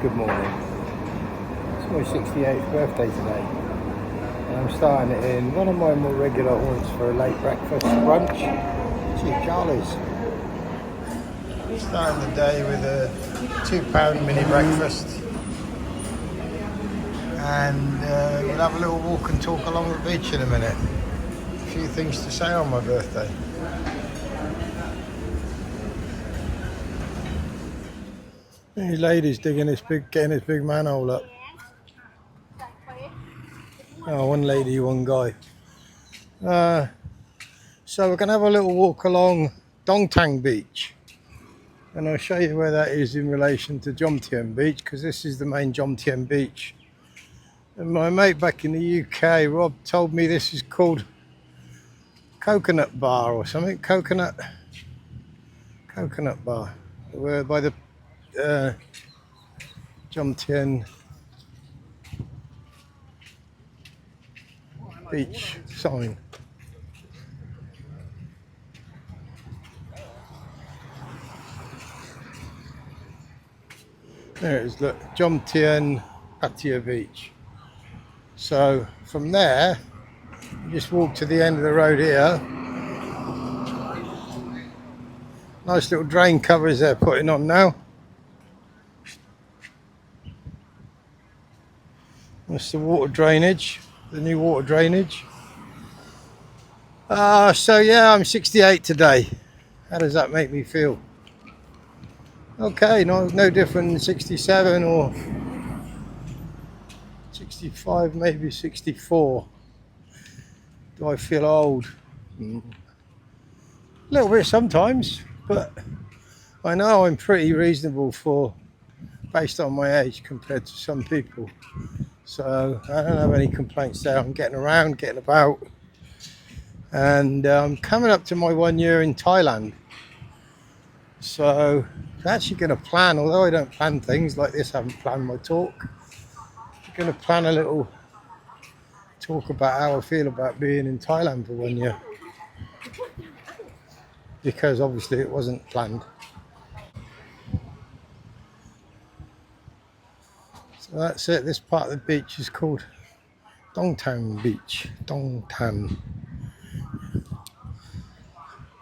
Good morning. It's my 68th birthday today, and I'm starting it in one of my more regular haunts for a late breakfast brunch. Cheap Charlie's. Starting the day with a £2 mini breakfast, and we'll have a little walk and talk along the beach in a minute. A few things to say on my birthday. These ladies getting this big manhole up. Oh, one lady, one guy. So we're going to have a little walk along Dongtang Beach, and I'll show you where that is in relation to Jomtien Beach, because this is the main Jomtien Beach. And my mate back in the UK, Rob, told me this is called Coconut Bar or something. Coconut Bar. We're by the Jomtien Beach sign. There it is, look, Jomtien Pattaya Beach. So from there, you just walk to the end of the road here. Nice little drain covers they're putting on now. That's the water drainage, the new water drainage. So yeah, I'm 68 today. How does that make me feel? Okay, no different than 67 or 65, maybe 64. Do I feel old? A little bit sometimes, but I know I'm pretty reasonable based on my age compared to some people. So I don't have any complaints there. I'm getting around, getting about, and I'm coming up to my 1 year in Thailand. So I'm actually going to plan, although I don't plan things like this, I haven't planned my talk. I'm going to plan a little talk about how I feel about being in Thailand for 1 year, because obviously it wasn't planned. So that's it. This part of the beach is called Dongtang Beach. Dongtang.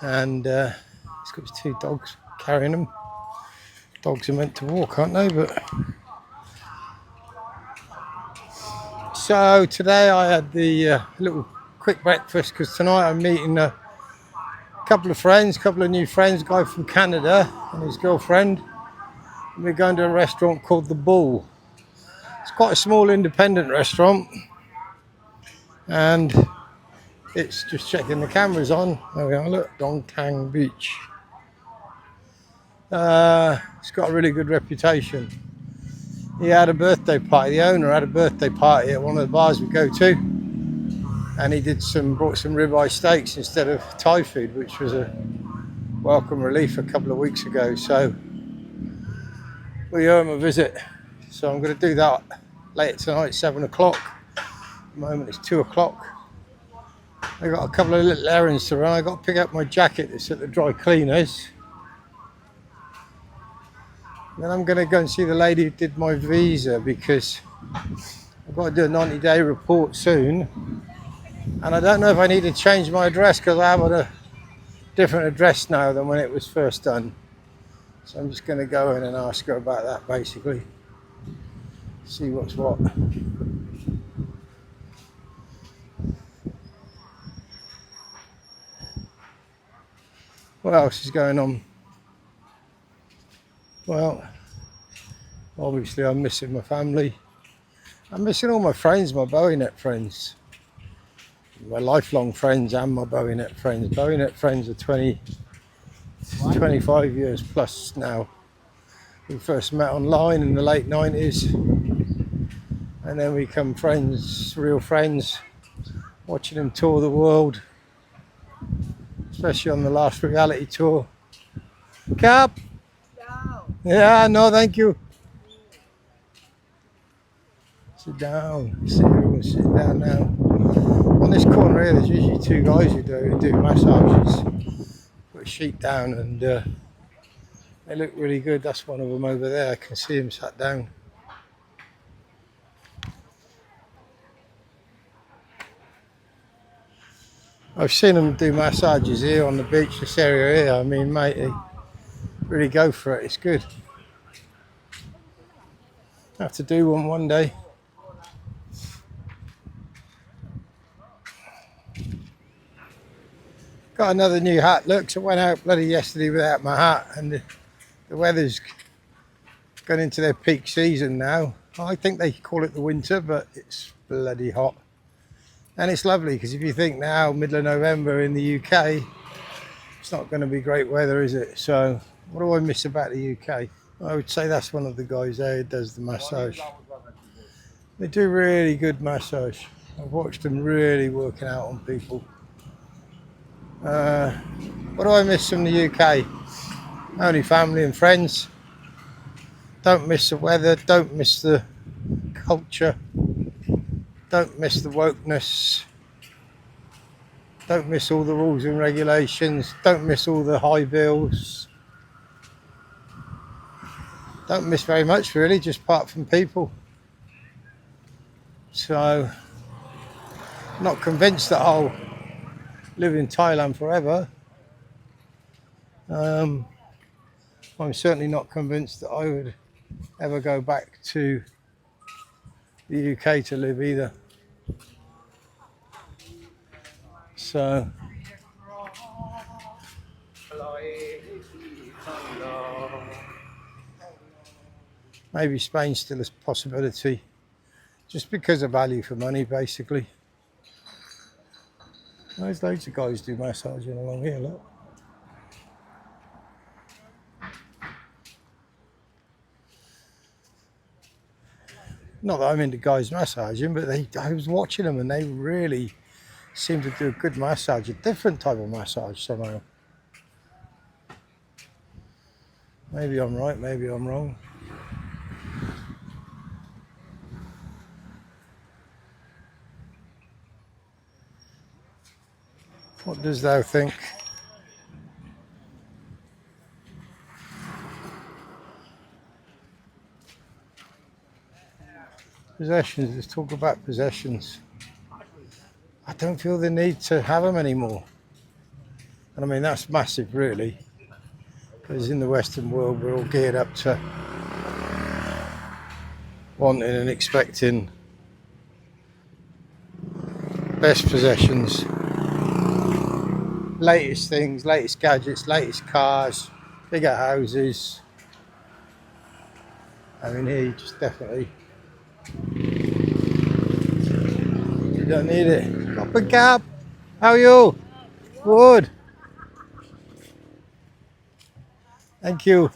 And it's got two dogs carrying them. Dogs are meant to walk, aren't they? But so today I had the little quick breakfast, because tonight I'm meeting a couple of new friends, a guy from Canada and his girlfriend. And we're going to a restaurant called The Bull. It's quite a small independent restaurant, and it's just checking the cameras on. There we are, look, Dongtang Beach. It's got a really good reputation. He had a birthday party, the owner had a birthday party at one of the bars we go to, and he brought some ribeye steaks instead of Thai food, which was a welcome relief a couple of weeks ago. So we owe him a visit. So I'm going to do that later tonight, 7 o'clock. At the moment it's 2 o'clock. I got a couple of little errands to run. I got to pick up my jacket that's at the dry cleaners. Then I'm going to go and see the lady who did my visa, because I've got to do a 90-day report soon. And I don't know if I need to change my address, because I have a different address now than when it was first done. So I'm just going to go in and ask her about that, basically. See what's what. What else is going on? Well, obviously I'm missing my family. I'm missing all my friends, my Bowie Net friends. My lifelong friends and my Bowie Net friends. Bowie Net friends are 25 years plus now. We first met online in the late 90s. And then we become friends, real friends, watching them tour the world. Especially on the last reality tour. Cap? Yeah, no, thank you. Sit down. Everyone's sitting down now. On this corner here, there's usually two guys who do massages. Put a sheet down, and they look really good. That's one of them over there. I can see him sat down. I've seen them do massages here on the beach, this area here. I mean, mate, they really go for it. It's good. Have to do one day. Got another new hat. Look, so I went out bloody yesterday without my hat, and the weather's gone into their peak season now. I think they call it the winter, but it's bloody hot. And it's lovely because if you think now, middle of November in the UK, it's not going to be great weather, is it? So what do I miss about the UK? I would say that's one of the guys there who does the massage. They do really good massage. I've watched them really working out on people. What do I miss from the UK? Only family and friends. Don't miss the weather, don't miss the culture, don't miss the wokeness, don't miss all the rules and regulations, don't miss all the high bills. Don't miss very much really, just apart from people. So, not convinced that I'll live in Thailand forever. I'm certainly not convinced that I would ever go back to the UK to live either. So maybe Spain's still a possibility, just because of value for money, basically. There's loads of guys do massaging along here, look. Not that I'm into guys massaging, but I was watching them and they really seem to do a good massage, a different type of massage somehow. Maybe I'm right, maybe I'm wrong. What does thou think? Possessions, let's talk about possessions. I don't feel the need to have them anymore. And I mean, that's massive really. Because in the Western world, we're all geared up to wanting and expecting best possessions. Latest things, latest gadgets, latest cars, bigger houses. I mean, here you just definitely you don't need it. Up a cab. How are you? Good. Thank you.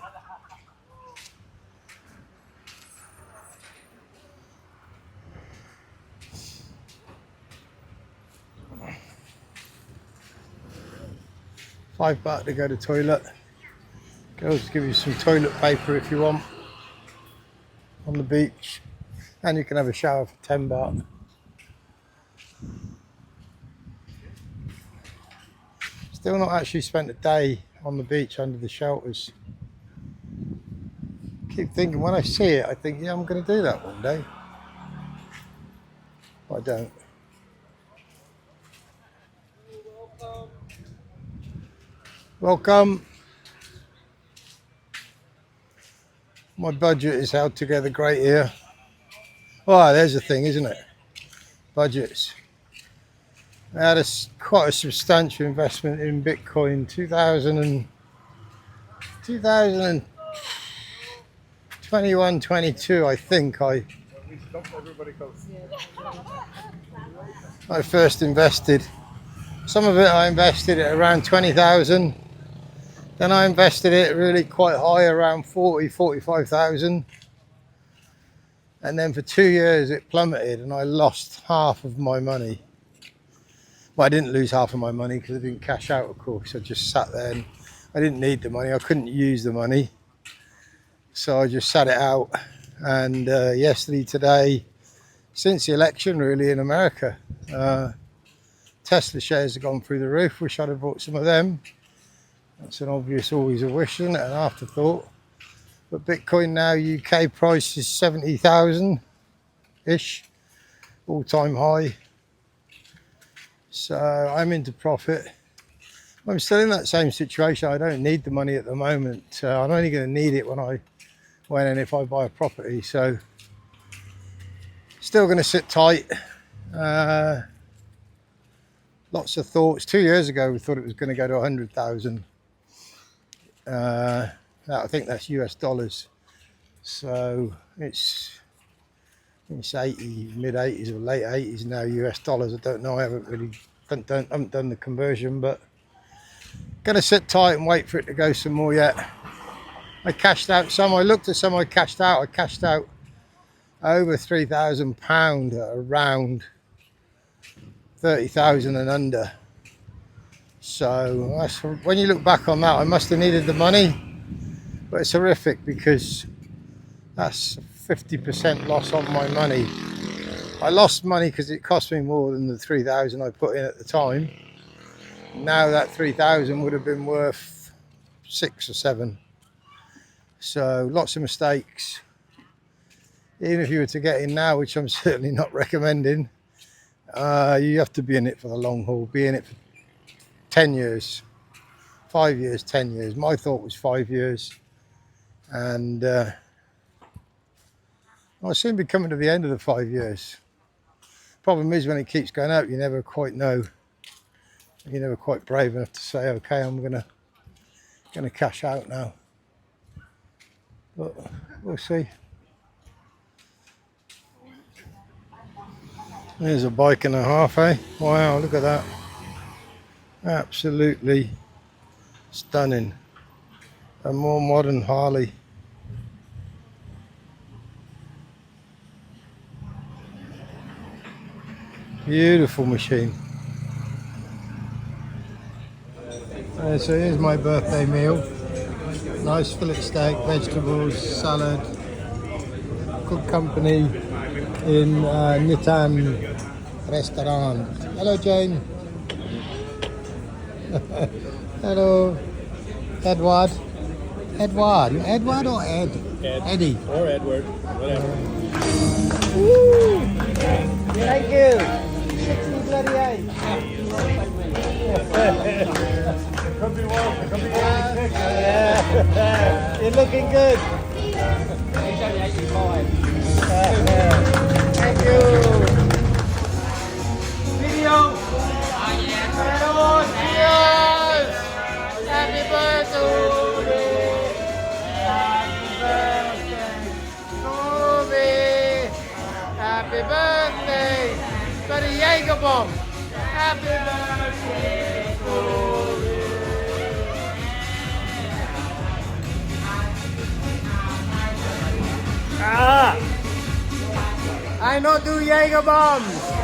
£5 to go to the toilet. Girls give you some toilet paper if you want on the beach, and you can have a shower for £10. Still not actually spent a day on the beach under the shelters. Keep thinking, when I see it, I think, yeah, I'm going to do that one day. But I don't. Welcome. My budget is held together great here. Oh, there's the thing, isn't it? Budgets. I had quite a substantial investment in Bitcoin 2021, 22, I think. I first invested. Some of it I invested at around 20,000. Then I invested it really quite high, around 45,000. And then for 2 years it plummeted and I lost half of my money. Well, I didn't lose half of my money because I didn't cash out, of course. I just sat there and I didn't need the money. I couldn't use the money. So I just sat it out. And yesterday, today, since the election really in America, Tesla shares have gone through the roof. Wish I'd have bought some of them. That's an obvious, always a wish, isn't it? An afterthought. But Bitcoin now, UK price is 70,000-ish, all-time high. So I'm into profit. I'm still in that same situation. I don't need the money at the moment. I'm only going to need it when and if I buy a property. So still going to sit tight. Lots of thoughts. 2 years ago, we thought it was going to go to 100,000. I think that's US dollars. So it's 80, mid 80s or late 80s now US dollars. I don't know. I haven't done the conversion, but gonna sit tight and wait for it to go some more yet. I cashed out some. I looked at some. I cashed out over £3,000 at around 30,000 and under. So when you look back on that, I must have needed the money, but it's horrific because that's 50% loss on my money. I lost money because it cost me more than the 3,000 I put in at the time. Now that 3,000 would have been worth 6 or 7. So lots of mistakes. Even if you were to get in now, which I'm certainly not recommending, you have to be in it for the long haul. Be in it for 10 years, 5 years, 10 years. My thought was 5 years, and I'll soon be coming to the end of the 5 years. Problem is, when it keeps going up, you never quite know. You're never quite brave enough to say, okay, I'm gonna cash out now. But we'll see. There's a bike and a half, eh? Wow, look at that. Absolutely stunning. A more modern Harley. Beautiful machine. So here's my birthday meal. Nice fillet steak, vegetables, salad. Good company in Nitan restaurant. Hello, Jane. Hello, Edward. Edward. You Edward or Ed? Eddie. Or Edward. Whatever. Woo! Thank you. 60 bloody 8. Could be one. Could be one. Yeah. You're looking good. He's only 85. Thank you. Video. Hello, cheers. Happy birthday. Happy birthday. Toby. Happy birthday. For the Jaeger bomb. Happy birthday, Toby. I not do Jaeger bombs.